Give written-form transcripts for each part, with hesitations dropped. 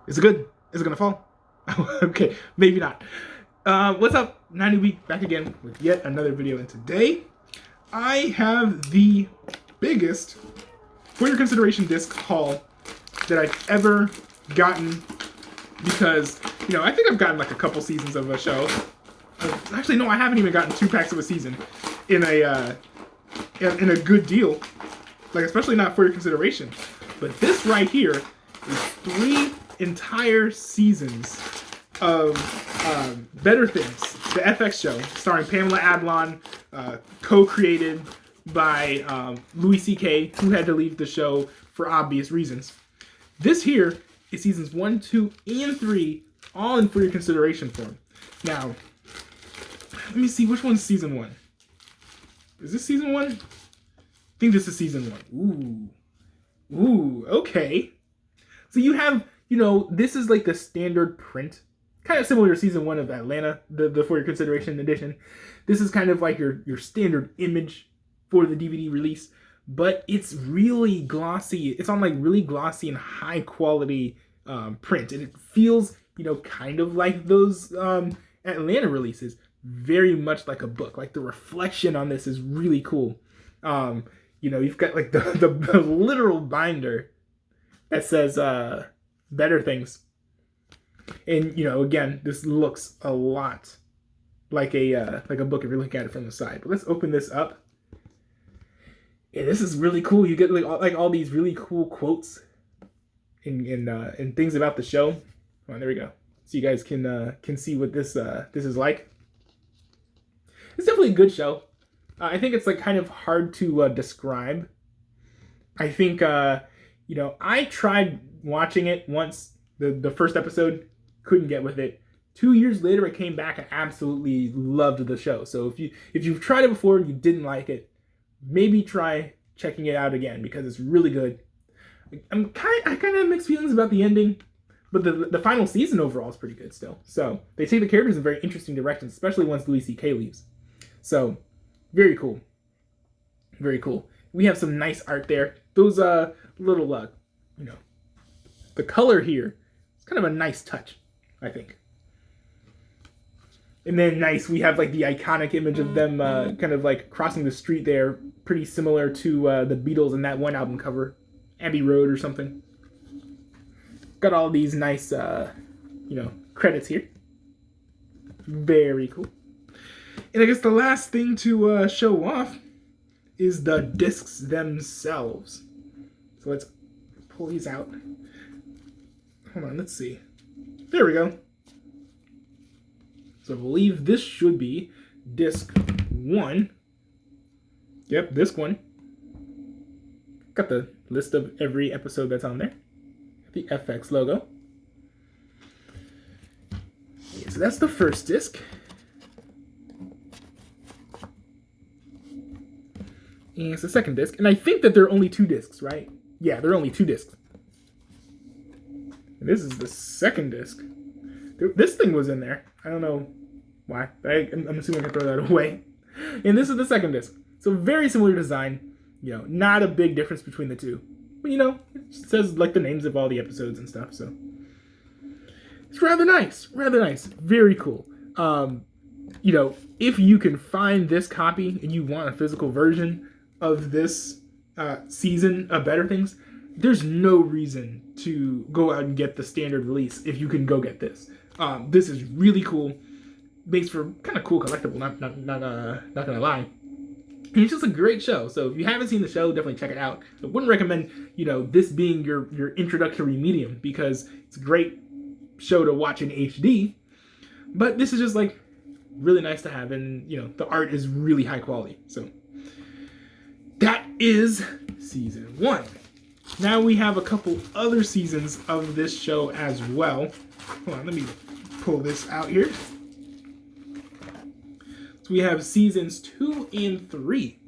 Is it good? Is it gonna fall? Okay, maybe not. What's up? 90 Week back again with yet another video, and today I have the biggest for your consideration disc haul that I've ever gotten because I think I've gotten like a couple seasons of a show. Actually, no, I haven't even gotten 2 packs of a season in a good deal, like especially not for your consideration. But this right here is 3 entire seasons of Better Things, the FX show, starring Pamela Adlon, co-created by Louis C.K., who had to leave the show for obvious reasons. This here is seasons 1, 2, and 3, all in for your consideration form. Now, let me see, which one's season 1? Is this season 1? I think this is season 1. Ooh, okay. So you have, this is like the standard print, kind of similar to season 1 of Atlanta, the For Your Consideration edition. This is kind of like your standard image for the DVD release, but it's really glossy. It's on like really glossy and high quality print, and it feels, kind of like those Atlanta releases, very much like a book. Like the reflection on this is really cool. You've got like the literal binder that says Better Things. And, again, this looks a lot like a book if you look at it from the side. But let's open this up. And this is really cool. You get like all these really cool quotes and things about the show. Oh, there we go. So you guys can see what this is like. It's definitely a good show. I think it's like kind of hard to describe. I think I tried watching it once, the first episode, couldn't get with it. 2 years later, I came back and absolutely loved the show. So if you've tried it before and you didn't like it, maybe try checking it out again because it's really good. I kind of have mixed feelings about the ending, but the final season overall is pretty good still. So they take the characters in very interesting directions, especially once Louis C.K. leaves. So very cool. Very cool. We have some nice art there. Those little the color here, it's kind of a nice touch, I think. And then nice, we have like the iconic image of them kind of like crossing the street there, pretty similar to the Beatles in that one album cover, Abbey Road or something. Got all these nice credits here. Very cool. And I guess the last thing to show off is the discs themselves. So let's pull these out. Hold on, let's see. There we go. So I believe this should be disc 1. Yep, disc 1. Got the list of every episode that's on there. The FX logo. Yeah, so that's the first disc. And it's the second disc. And I think that there are only 2 discs, right? Yeah, there are only 2 discs. And this is the second disc. This thing was in there. I don't know why. I'm assuming I can throw that away. And this is the second disc. So very similar design. Not a big difference between the two. But it says like the names of all the episodes and stuff. So it's rather nice. Rather nice. Very cool. If you can find this copy and you want a physical version of this season of Better Things, there's no reason to go out and get the standard release if you can go get this. This is really cool. Makes for kind of cool collectible, not gonna lie. And it's just a great show. So if you haven't seen the show, definitely check it out. I wouldn't recommend, this being your introductory medium because it's a great show to watch in HD. But this is just like really nice to have, and the art is really high quality. So that is season 1. Now we have a couple other seasons of this show as well. Hold on, let me pull this out here. So we have seasons 2 and 3.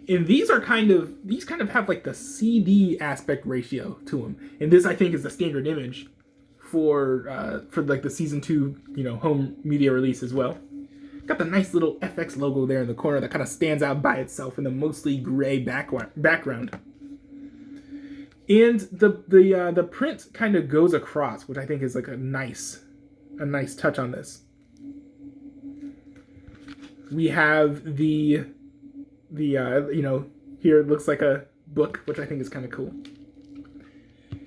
And these kind of have like the CD aspect ratio to them. And this I think is the standard image for like the season 2, home media release as well. Got the nice little FX logo there in the corner that kind of stands out by itself in the mostly gray background. And the print kind of goes across, which I think is like a nice touch on this. We have the you know, here it looks like a book, which I think is kind of cool.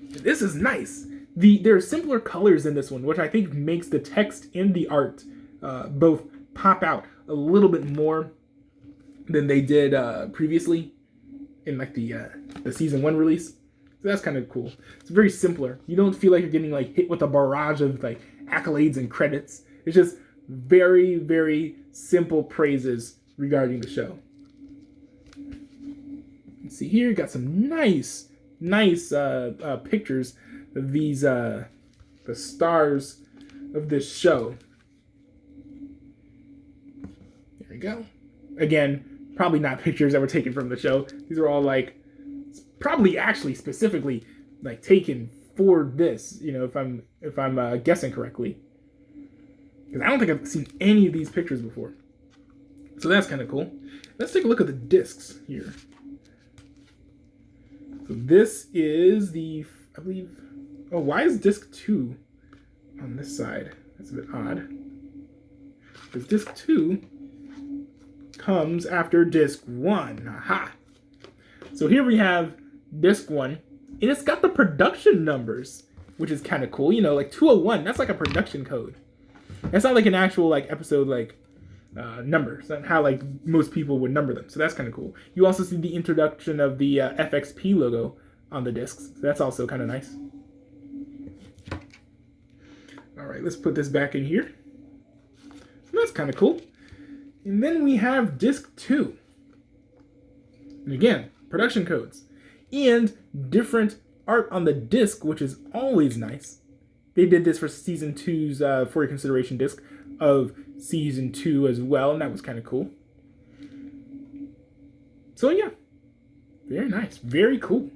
This is nice. There are simpler colors in this one, which I think makes the text and the art both pop out a little bit more than they did previously in like the season 1 release. So that's kind of cool. It's very simpler. You don't feel like you're getting like hit with a barrage of like accolades and credits. It's just very, very simple praises regarding the show. Let's see here, got some nice pictures of these the stars of this show. There we go. Again, probably not pictures that were taken from the show. These are all like probably actually specifically like taken for this, you know, if I'm guessing correctly, because I don't think I've seen any of these pictures before. So that's kind of cool. Let's take a look at the discs here. So this is the, I believe, oh, why is disc 2 on this side? That's a bit odd. Because disc 2 comes after disc 1. Aha! So here we have disc 1, and it's got the production numbers, which is kind of cool. You know, like 201, that's like a production code. That's not like an actual like episode like number. It's not how like most people would number them. So that's kind of cool. You also see the introduction of the FXP logo on the discs. So that's also kind of nice. All right, let's put this back in here. So that's kind of cool. And then we have disc 2. And again, production codes. And different art on the disc, which is always nice. They did this for season 2's For Your Consideration disc of season 2 as well, and that was kind of cool. So yeah, very nice, very cool.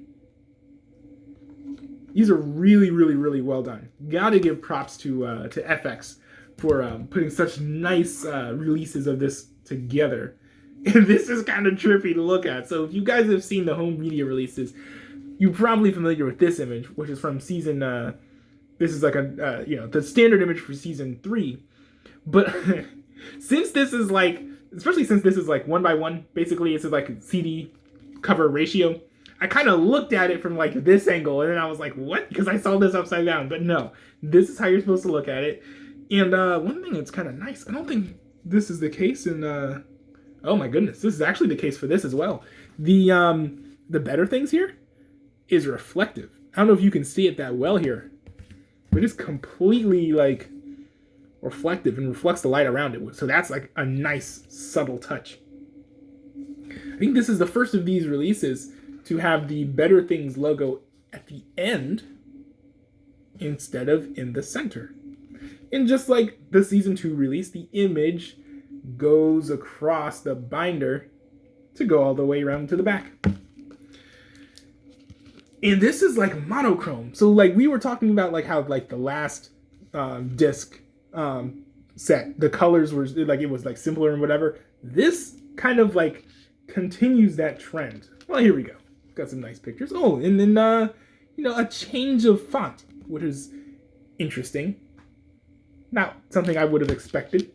These are really, really, really well done. Gotta give props to FX for putting such nice releases of this together. And this is kind of trippy to look at. So if you guys have seen the home media releases, you're probably familiar with this image, which is from season. This is like a you know, the standard image for season 3. But since this is like, especially since this is like 1:1, basically it's like a CD cover ratio. I kind of looked at it from like this angle, and then I was like, what? Because I saw this upside down. But no, this is how you're supposed to look at it. And one thing that's kind of nice, I don't think this is the case in, oh my goodness, this is actually the case for this as well. The better things here is reflective. I don't know if you can see it that well here, but it's completely like reflective and reflects the light around it. So that's like a nice subtle touch. I think this is the first of these releases to have the Better Things logo at the end instead of in the center. And just like the season 2 release, the image goes across the binder to go all the way around to the back. And this is like monochrome. So like we were talking about like how like the last disc set, the colors were like, it was like simpler and whatever. This kind of like continues that trend. Well, here we go. Got some nice pictures. Oh, and then you know, a change of font, which is interesting. Not something I would have expected.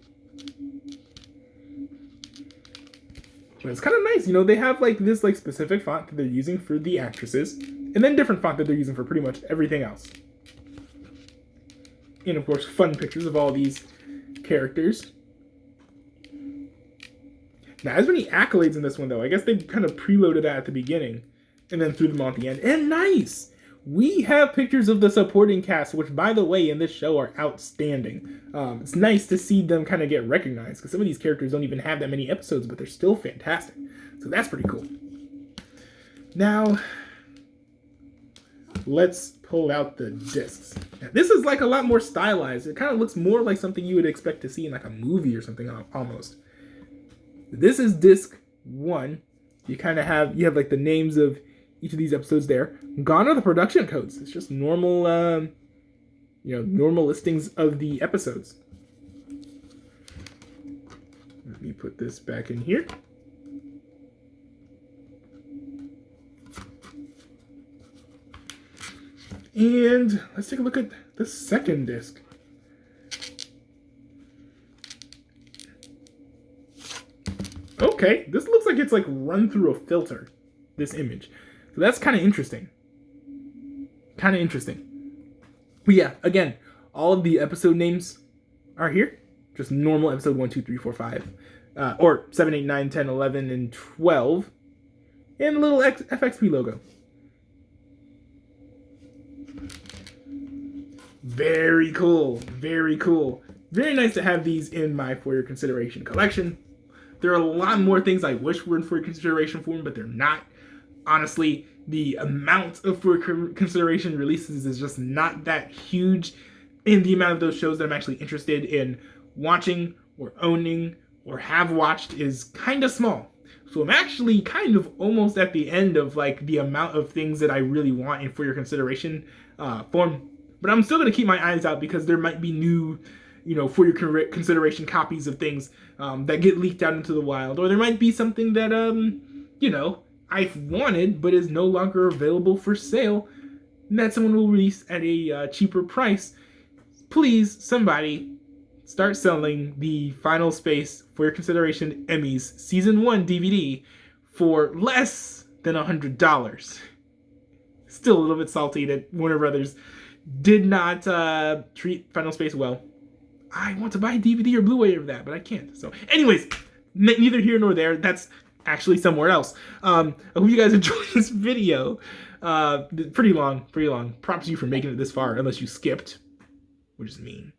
But it's kind of nice, you know, they have like this like specific font that they're using for the actresses, and then different font that they're using for pretty much everything else. And of course, fun pictures of all these characters. Now, there's many accolades in this one though. I guess they kind of preloaded that at the beginning and then threw them on at the end. And nice! We have pictures of the supporting cast, which, by the way, in this show are outstanding. It's nice to see them kind of get recognized, because some of these characters don't even have that many episodes, but they're still fantastic. So that's pretty cool. Now, let's pull out the discs. Now, this is like a lot more stylized. It kind of looks more like something you would expect to see in like a movie or something almost. This is disc 1. You have like the names of each of these episodes there. Gone are the production codes. It's just normal, normal listings of the episodes. Let me put this back in here. And let's take a look at the second disc. Okay, this looks like it's like run through a filter, this image. So that's kind of interesting. Kind of interesting. But yeah, again, all of the episode names are here. Just normal episode 1, 2, 3, 4, 5. Or 7, 8, 9, 10, 11, and 12. And a little FXP logo. Very cool. Very cool. Very nice to have these in my For Your Consideration collection. There are a lot more things I wish were in For Your Consideration form, but they're not. Honestly, the amount of For Your Consideration releases is just not that huge. And the amount of those shows that I'm actually interested in watching or owning or have watched is kind of small. So I'm actually kind of almost at the end of like the amount of things that I really want in For Your Consideration form. But I'm still going to keep my eyes out because there might be new, For Your Consideration copies of things that get leaked out into the wild. Or there might be something that, I've wanted but is no longer available for sale and that someone will release at a cheaper price. Please, somebody, start selling the Final Space For Your Consideration Emmys Season 1 DVD for less than $100. Still a little bit salty that Warner Brothers did not treat Final Space well. I want to buy a DVD or Blu-ray of that, but I can't. So anyways, neither here nor there. That's actually somewhere else. I hope you guys enjoyed this video. Pretty long. Props to you for making it this far, unless you skipped, which is mean.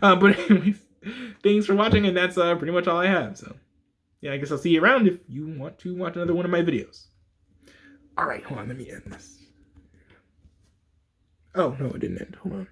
But anyways, thanks for watching, and that's pretty much all I have. So yeah, I guess I'll see you around if you want to watch another one of my videos. All right, hold on, let me end this. Oh, no, it didn't end. Hold on.